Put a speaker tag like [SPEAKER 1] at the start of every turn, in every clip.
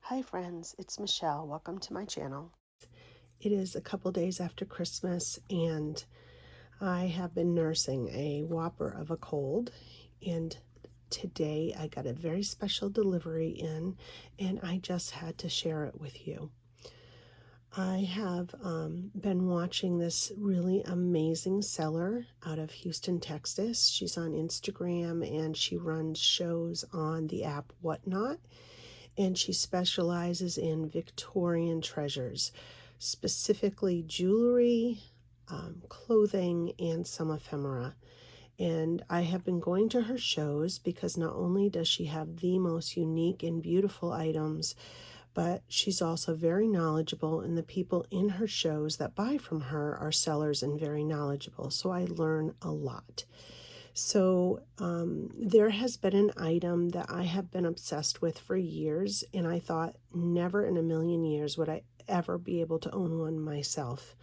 [SPEAKER 1] Hi friends, it's Michelle. Welcome to my channel. It is a couple days after Christmas and I have been nursing a whopper of a cold, and today I got a very special delivery in and I just had to share it with you. I have been watching this really amazing seller out of Houston, Texas. She's on Instagram and she runs shows on the app Whatnot. And she specializes in Victorian treasures, specifically jewelry, clothing, and some ephemera. And I have been going to her shows because not only does she have the most unique and beautiful items, but she's also very knowledgeable, and the people in her shows that buy from her are sellers and very knowledgeable. So I learn a lot. So there has been an item that I have been obsessed with for years, and I thought never in a million years would I ever be able to own one myself.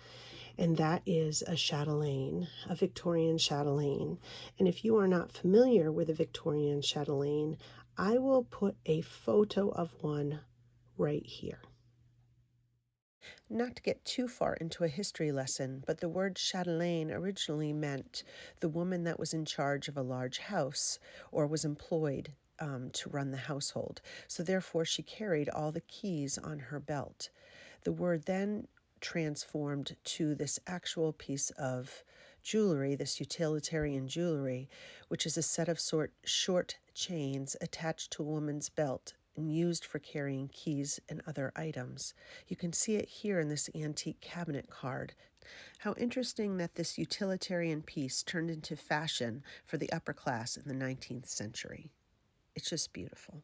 [SPEAKER 1] And that is a chatelaine, a Victorian chatelaine. And if you are not familiar with a Victorian chatelaine, I will put a photo of one right here. Not to get too far into a history lesson, but the word Chatelaine originally meant the woman that was in charge of a large house or was employed to run the household. So therefore she carried all the keys on her belt. The word then transformed to this actual piece of jewelry, this utilitarian jewelry, which is a set of short chains attached to a woman's belt and used for carrying keys and other items. You can see it here in this antique cabinet card. How interesting that this utilitarian piece turned into fashion for the upper class in the 19th century. It's just beautiful.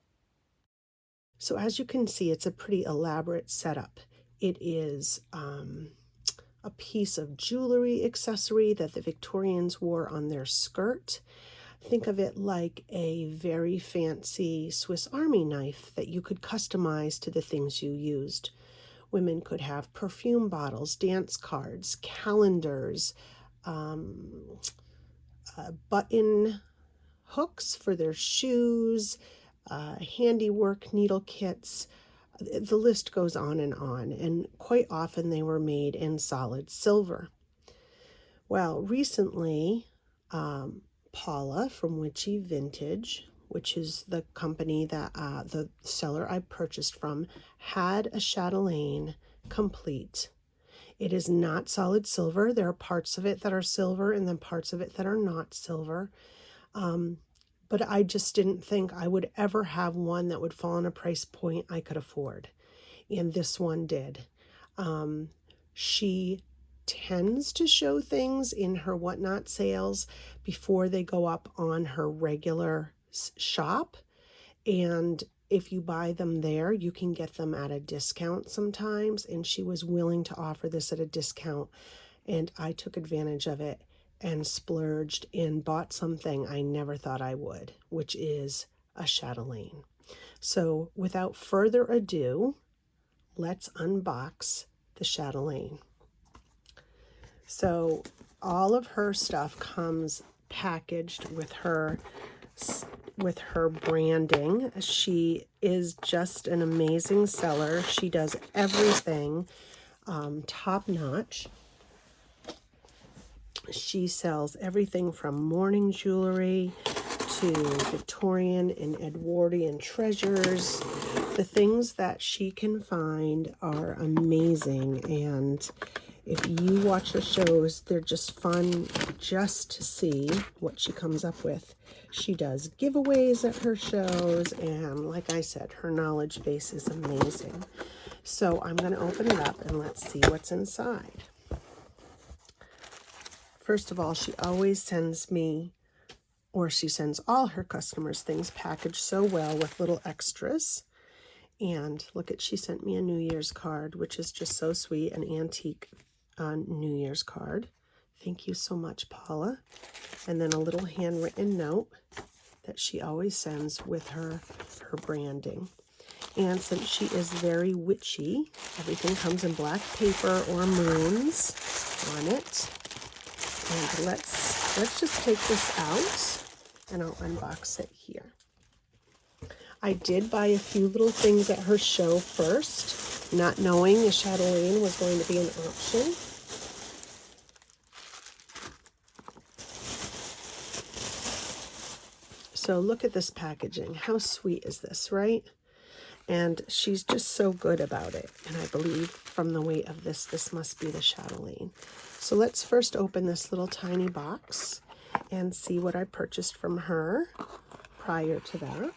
[SPEAKER 1] So as you can see, it's a pretty elaborate setup. It is a piece of jewelry accessory that the Victorians wore on their skirt. Think of it like a very fancy Swiss Army knife that you could customize to the things you used. Women could have perfume bottles, dance cards, calendars, button hooks for their shoes, handiwork needle kits. The list goes on, and quite often they were made in solid silver. Well, recently, Paula from Witchy Vintage, which is the company that the seller I purchased from, had a chatelaine complete. It is not solid silver. There are parts of it that are silver and then parts of it that are not silver. But I just didn't think I would ever have one that would fall in a price point I could afford. And this one did. She tends to show things in her Whatnot sales before they go up on her regular shop. And if you buy them there, you can get them at a discount sometimes. And she was willing to offer this at a discount. And I took advantage of it and splurged and bought something I never thought I would, which is a chatelaine. So without further ado, let's unbox the chatelaine. So all of her stuff comes packaged with her branding. She is just an amazing seller. She does everything top notch. She sells everything from morning jewelry to Victorian and Edwardian treasures. The things that she can find are amazing, and if you watch the shows, they're just fun just to see what she comes up with. She does giveaways at her shows, and like I said, her knowledge base is amazing. So I'm going to open it up and let's see what's inside. First of all, she always sends me, or she sends all her customers, things packaged so well with little extras. And look at, she sent me a New Year's card, which is just so sweet, an antique New Year's card. Thank you so much, Paula. And then a little handwritten note that she always sends with her branding. And since she is very witchy, everything comes in black paper or moons on it. And let's just take this out and I'll unbox it here. I did buy a few little things at her show first, not knowing a chatelaine was going to be an option. So look at this packaging. How sweet is this, right? And she's just so good about it. And I believe from the weight of this, this must be the chatelaine. So let's first open this little tiny box and see what I purchased from her prior to that.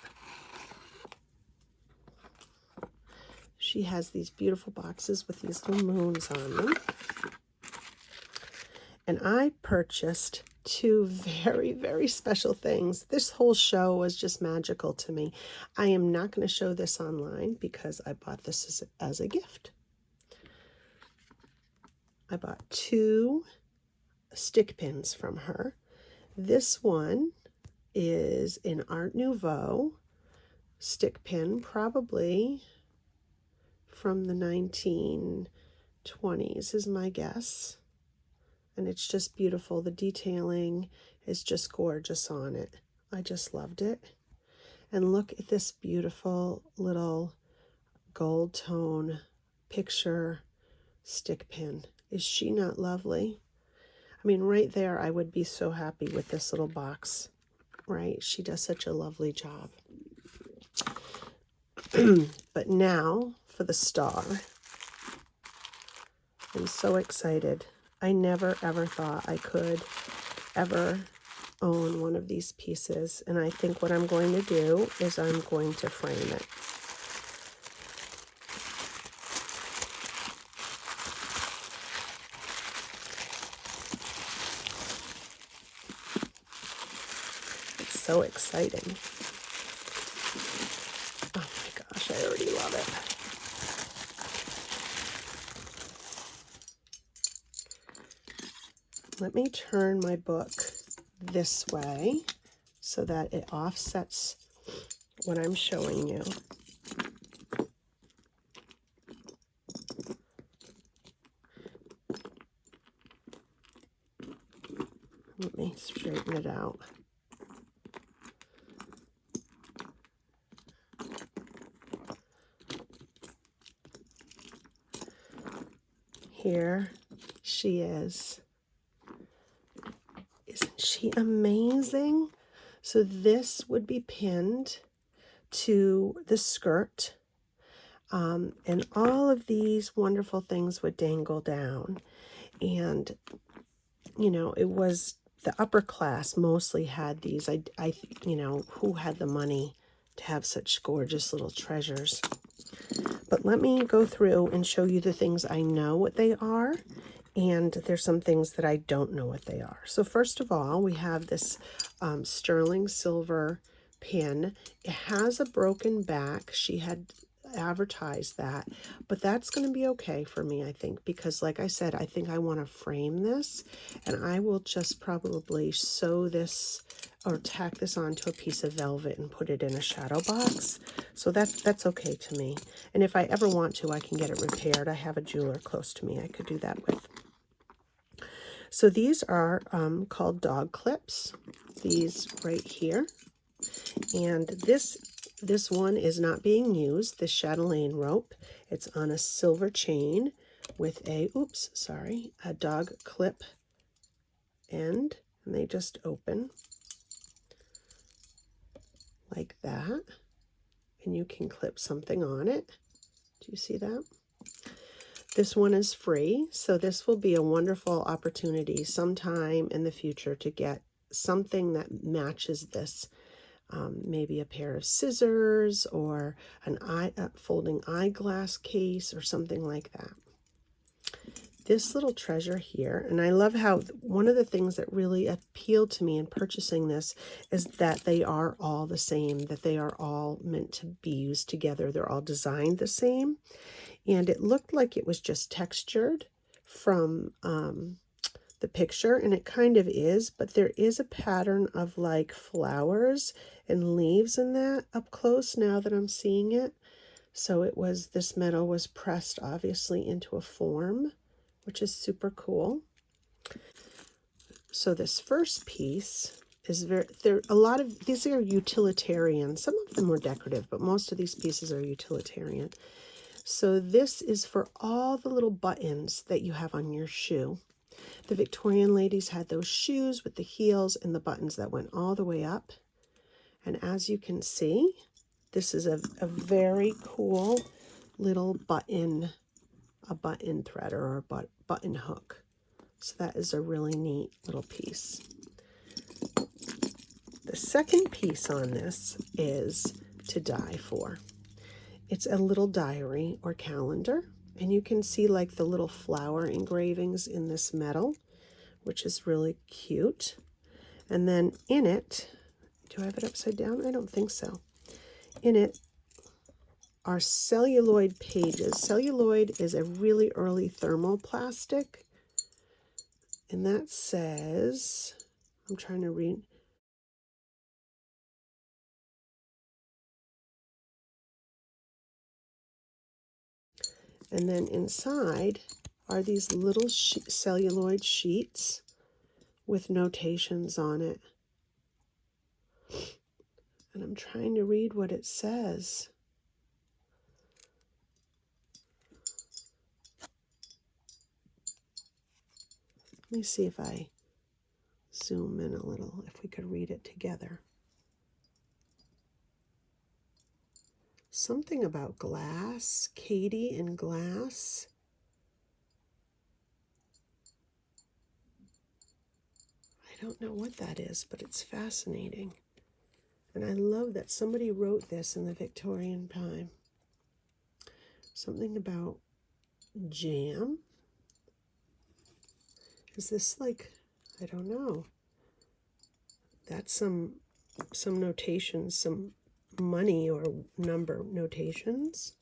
[SPEAKER 1] She has these beautiful boxes with these little moons on them. And I purchased two very, very special things. This whole show was just magical to me. I am not going to show this online because I bought this as a gift. I bought two stick pins from her. This one is an Art Nouveau stick pin, probably from the 1920s is my guess. And it's just beautiful. The detailing is just gorgeous on it. I just loved it. And look at this beautiful little gold tone picture stick pin. Is she not lovely? I mean, right there, I would be so happy with this little box, right? She does such a lovely job. But now for the star. I'm so excited. I never ever thought I could ever own one of these pieces, and I think what I'm going to do is I'm going to frame it. It's so exciting. Oh my gosh, I already love it. Let me turn my book this way so that it offsets what I'm showing you. Let me straighten it out. Here she is. Isn't she amazing? So this would be pinned to the skirt, and all of these wonderful things would dangle down. And, you know, it was the upper class mostly had these. You know, who had the money to have such gorgeous little treasures? But let me go through and show you the things I know what they are. And there's some things that I don't know what they are. So first of all, we have this sterling silver pin. It has a broken back. She had advertised that, but that's going to be okay for me, I think, because like I said, I think I want to frame this, and I will just probably sew this or tack this onto a piece of velvet and put it in a shadow box. So that's okay to me. And if I ever want to, I can get it repaired. I have a jeweler close to me I could do that with. So these are called dog clips, these right here. And this one is not being used, the chatelaine rope. It's on a silver chain with a, a dog clip end. And they just open like that. And you can clip something on it. Do you see that? This one is free, so this will be a wonderful opportunity sometime in the future to get something that matches this. Maybe a pair of scissors or a folding eyeglass case or something like that. This little treasure here, and I love how one of the things that really appealed to me in purchasing this is that they are all the same, that they are all meant to be used together. They're all designed the same. And it looked like it was just textured from the picture, and it kind of is, but there is a pattern of like flowers and leaves in that up close now that I'm seeing it. So it was, this metal was pressed obviously into a form, which is super cool. So this first piece is very, there a lot of these are utilitarian. Some of them were decorative, but most of these pieces are utilitarian. So this is for all the little buttons that you have on your shoe. The Victorian ladies had those shoes with the heels and the buttons that went all the way up. And as you can see, this is a very cool little button, a button threader or a button hook. So that is a really neat little piece. The second piece on this is to die for. It's a little diary or calendar, and you can see like the little flower engravings in this metal, which is really cute. And then in it, do I have it upside down? I don't think so. In it are celluloid pages. Celluloid is a really early thermoplastic, and that says, I'm trying to read, and then inside are these little celluloid sheets with notations on it. And I'm trying to read what it says. Let me see if I zoom in a little, if we could read it together. Something about glass, Katie and glass. I don't know what that is, but it's fascinating. And I love that somebody wrote this in the Victorian time. Something about jam. Is this like, I don't know. That's some notations, some money or number notations.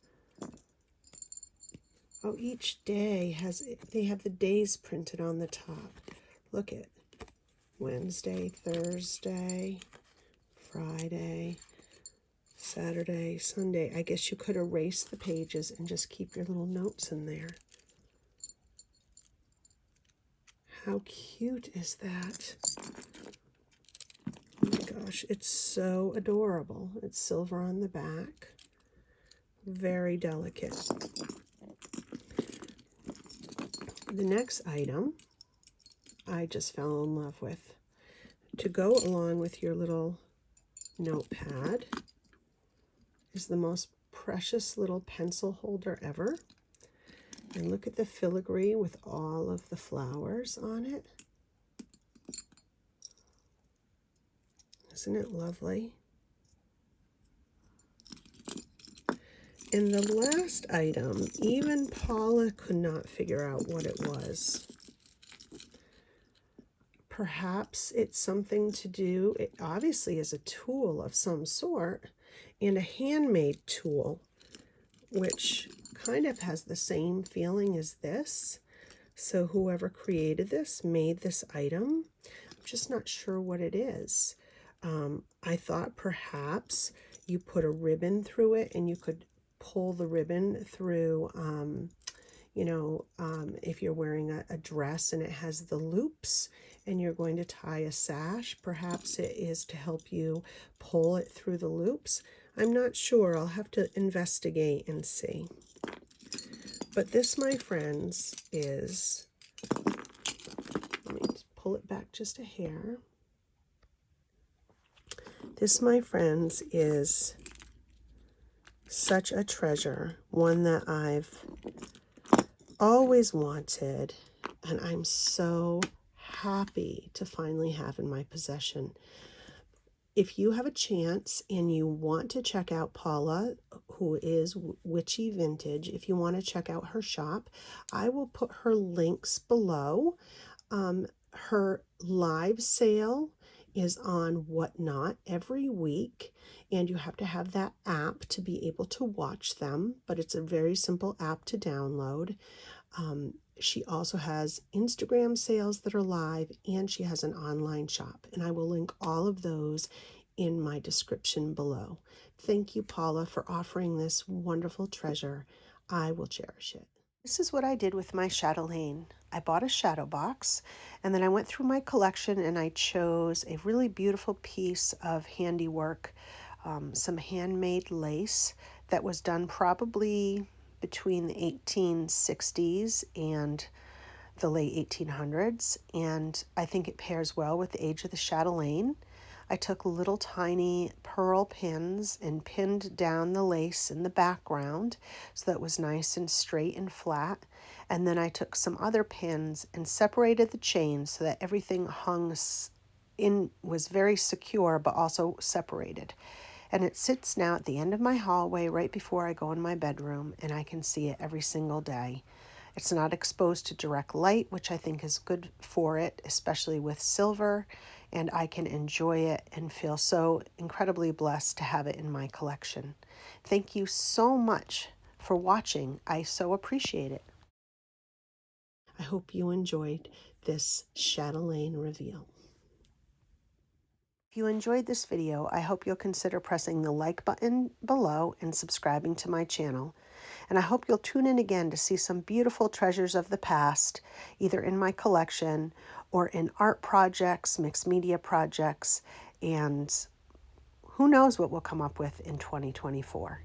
[SPEAKER 1] Oh, each day has, they have the days printed on the top. Look at Wednesday, Thursday, Friday, Saturday, Sunday. I guess you could erase the pages and just keep your little notes in there. How cute is that? Oh my gosh, it's so adorable. It's silver on the back. Very delicate. The next item I just fell in love with. To go along with your little notepad is the most precious little pencil holder ever. And look at the filigree with all of the flowers on it. Isn't it lovely? And the last item, even Paula could not figure out what it was. Perhaps it's something to do, it obviously is a tool of some sort, and a handmade tool, which kind of has the same feeling as this. So whoever created this made this item. I'm just not sure what it is. I thought perhaps you put a ribbon through it and you could pull the ribbon through, if you're wearing a dress and it has the loops and you're going to tie a sash, perhaps it is to help you pull it through the loops. I'm not sure. I'll have to investigate and see. But this, my friends, is, let me pull it back just a hair. This, my friends, is such a treasure, one that I've always wanted, and I'm so happy to finally have in my possession. If you have a chance and you want to check out Paula, who is Witchy Vintage, if you want to check out her shop, I will put her links below. Her live sale is on Whatnot every week, and you have to have that app to be able to watch them, but it's a very simple app to download. She also has Instagram sales that are live, and she has an online shop, and I will link all of those in my description below. Thank you, Paula, for offering this wonderful treasure. I will cherish it. This is what I did with my chatelaine. I bought a shadow box, and then I went through my collection and I chose a really beautiful piece of handiwork, some handmade lace that was done probably between the 1860s and the late 1800s, and I think it pairs well with the age of the chatelaine. I took little tiny pearl pins and pinned down the lace in the background so that it was nice and straight and flat. And then I took some other pins and separated the chains so that everything hung in, was very secure but also separated. And it sits now at the end of my hallway right before I go in my bedroom, and I can see it every single day. It's not exposed to direct light, which I think is good for it, especially with silver, and I can enjoy it and feel so incredibly blessed to have it in my collection. Thank you so much for watching. I so appreciate it. I hope you enjoyed this chatelaine reveal. If you enjoyed this video, I hope you'll consider pressing the like button below and subscribing to my channel. And I hope you'll tune in again to see some beautiful treasures of the past, either in my collection or in art projects, mixed media projects, and who knows what we'll come up with in 2024.